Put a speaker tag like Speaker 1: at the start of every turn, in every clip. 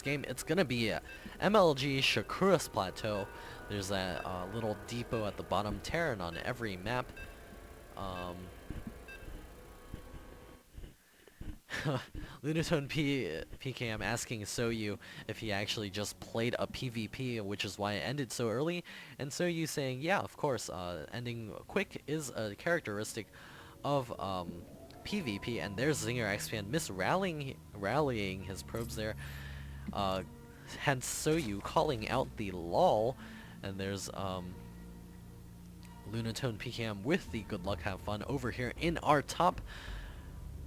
Speaker 1: game, it's gonna be MLG Shakura's Plateau. There's that little depot at the bottom, Terran on every map. Um, PKM asking Soyu if he actually just played a PvP, which is why it ended so early, and Soyu saying, yeah, of course, ending quick is a characteristic of PvP, and there's ZingerXPn rallying his probes there. Hence Soyu calling out the lol, and there's LunatonePkM with the good luck have fun over here in our top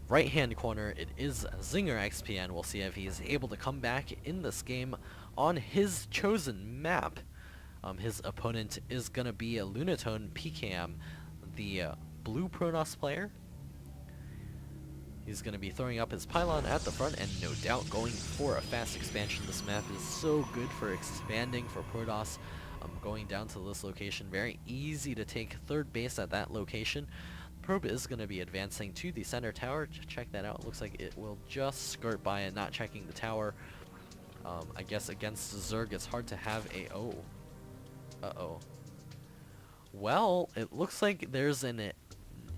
Speaker 1: right hand corner. It is ZingerXPn. We'll see if he's able to come back in this game on his chosen map. His opponent is gonna be a LunatonePkM, the blue Protoss player. He's going to be throwing up his pylon at the front and no doubt going for a fast expansion. This map is so good for expanding for Protoss. Going down to this location, very easy to take third base at that location. Probe is going to be advancing to the center tower. Check that out. It looks like it will just skirt by it, not checking the tower. I guess against Zerg it's hard to have a... Oh. Uh-oh. Well, it looks like there's an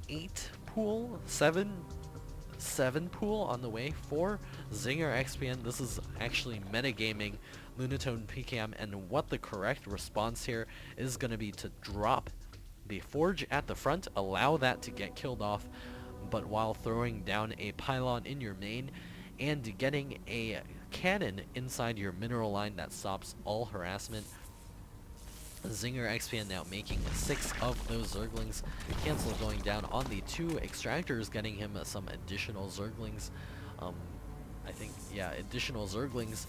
Speaker 1: 8 pool, 7 pool on the way for ZingerXPn. This is actually metagaming LunatonePkM, and what the correct response here is going to be to drop the Forge at the front, allow that to get killed off, but while throwing down a pylon in your main and getting a cannon inside your mineral line that stops all harassment. ZingerXPn now making 6 of those Zerglings. Cancel going down on the 2 extractors, getting him some additional Zerglings. I think, yeah, additional Zerglings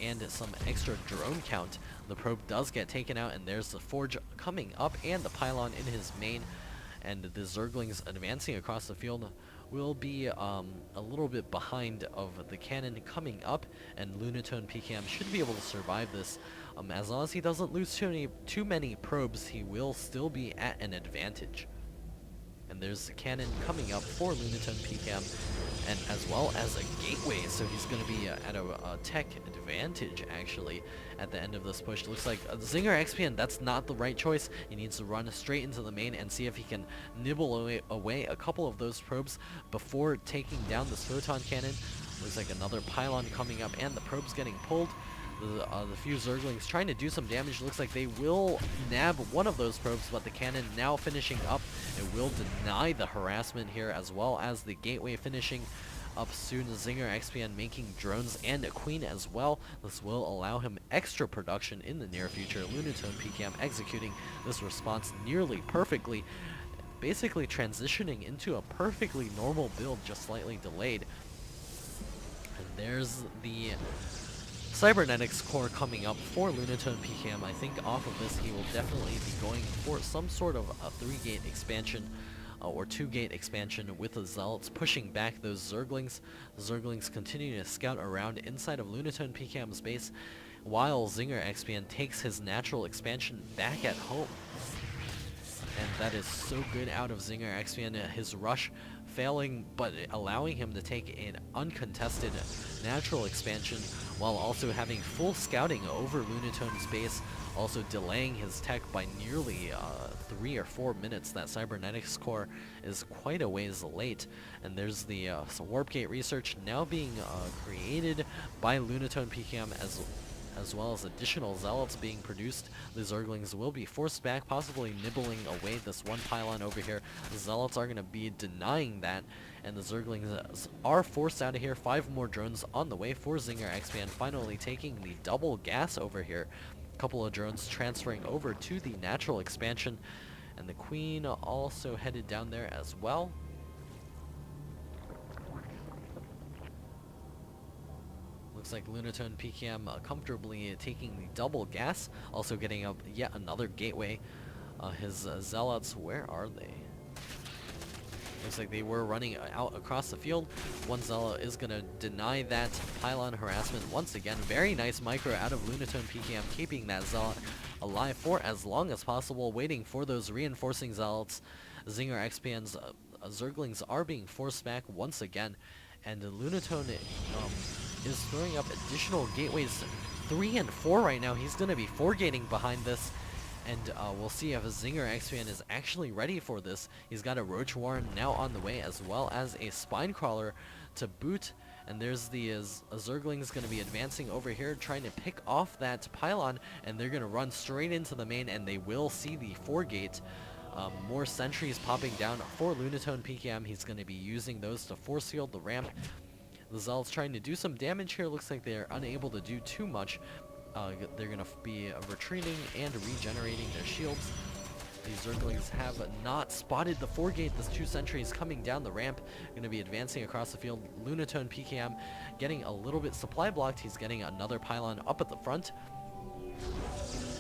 Speaker 1: and some extra drone count. The probe does get taken out, and there's the Forge coming up and the pylon in his main. And the Zerglings advancing across the field will be a little bit behind of the cannon coming up, and LunatonePkM should be able to survive this. As long as he doesn't lose too many probes, he will still be at an advantage. And there's the cannon coming up for LunatonePkM, and as well as a gateway, so he's going to be at a tech advantage, actually, at the end of this push. Looks like ZingerXPn, that's not the right choice. He needs to run straight into the main and see if he can nibble away a couple of those probes before taking down this photon cannon. Looks like another pylon coming up, and the probe's getting pulled. The few Zerglings trying to do some damage. Looks like they will nab one of those probes, but the cannon now finishing up. It will deny the harassment here, as well as the gateway finishing up soon. ZingerXPn making drones and a queen as well. This will allow him extra production in the near future. LunatonePkM executing this response nearly perfectly, basically transitioning into a perfectly normal build, just slightly delayed. And there's the Cybernetics core coming up for LunatonePkM. I think off of this he will definitely be going for some sort of a 3-gate expansion or 2-gate expansion with the Zealots pushing back those Zerglings. The Zerglings continue to scout around inside of LunatonePkM's base while ZingerXPn takes his natural expansion back at home. And that is so good out of ZingerXPn. His rush failing, but allowing him to take an uncontested natural expansion while also having full scouting over Lunatone's base, also delaying his tech by nearly 3 or 4 minutes. That Cybernetics core is quite a ways late, and there's the Warp Gate research now being created by LunatonePkM, as well as additional Zealots being produced. The Zerglings will be forced back, possibly nibbling away this one pylon over here. The Zealots are going to be denying that, and the Zerglings are forced out of here. 5 more drones on the way for ZingerXPn, finally taking the double gas over here. A couple of drones transferring over to the natural expansion, and the queen also headed down there as well. Looks like LunatonePkM comfortably taking the double gas, also getting up yet another gateway. His Zealots, where are they? Looks like they were running out across the field. One Zealot is going to deny that pylon harassment once again. Very nice micro out of LunatonePkM, keeping that Zealot alive for as long as possible, waiting for those reinforcing Zealots. ZingerXPN's Zerglings are being forced back once again, and Lunatone is throwing up additional gateways 3 and 4 right now. He's going to be 4-gating behind this. And we'll see if ZingerXPn is actually ready for this. He's got a Roach Warren now on the way, as well as a Spine Crawler to boot. And there's the Zerglings going to be advancing over here, trying to pick off that pylon, and they're going to run straight into the main, and they will see the 4-gate. More sentries popping down for LunatonePkM. He's going to be using those to force field the ramp. The Zell's trying to do some damage here. Looks like they're unable to do too much. They're going to be retreating and regenerating their shields. These Zerglings have not spotted the 4-gate. This 2 sentries coming down the ramp. Going to be advancing across the field. LunatonePkM getting a little bit supply blocked. He's getting another pylon up at the front.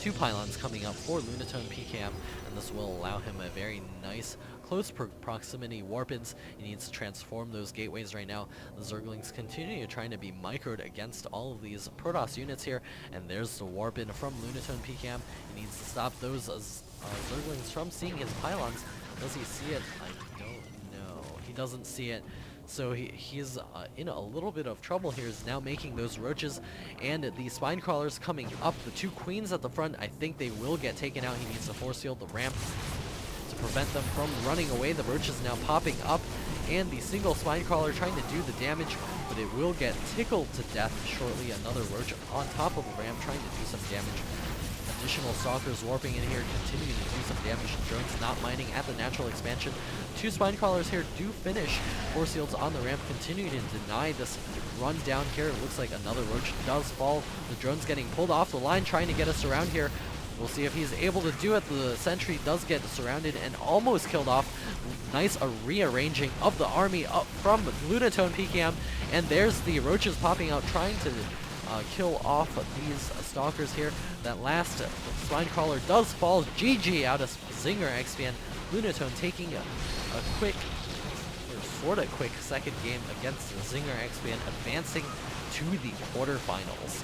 Speaker 1: 2 pylons coming up for LunatonePkM, and this will allow him a very nice close proximity warp-ins. He needs to transform those gateways right now. The Zerglings continue trying to be microed against all of these Protoss units here, and there's the warp-in from LunatonePkM. He needs to stop those Zerglings from seeing his pylons. Does he see it? I don't know. He doesn't see it. So he's in a little bit of trouble here. He's now making those roaches, and the Spine Crawlers coming up. The 2 queens at the front, I think they will get taken out. He needs to force field the ramp to prevent them from running away. The roaches now popping up, and the single Spine Crawler trying to do the damage, but it will get tickled to death shortly. Another roach on top of the ramp trying to do some damage. Additional stalkers warping in here, continuing to do some damage. Drones not mining at the natural expansion. 2 Spine Crawlers here do finish. Force fields on the ramp, continuing to deny this run down here. It looks like another roach does fall. The drone's getting pulled off the line, trying to get us around here. We'll see if he's able to do it. The sentry does get surrounded and almost killed off. Nice rearranging of the army up from LunatonePkM. And there's the roaches popping out, trying to kill off these stalkers here. That last Spine Crawler does fall. GG out of ZingerXPn. Lunatone taking a quick, or sort of quick, second game against ZingerXPn, advancing to the quarterfinals.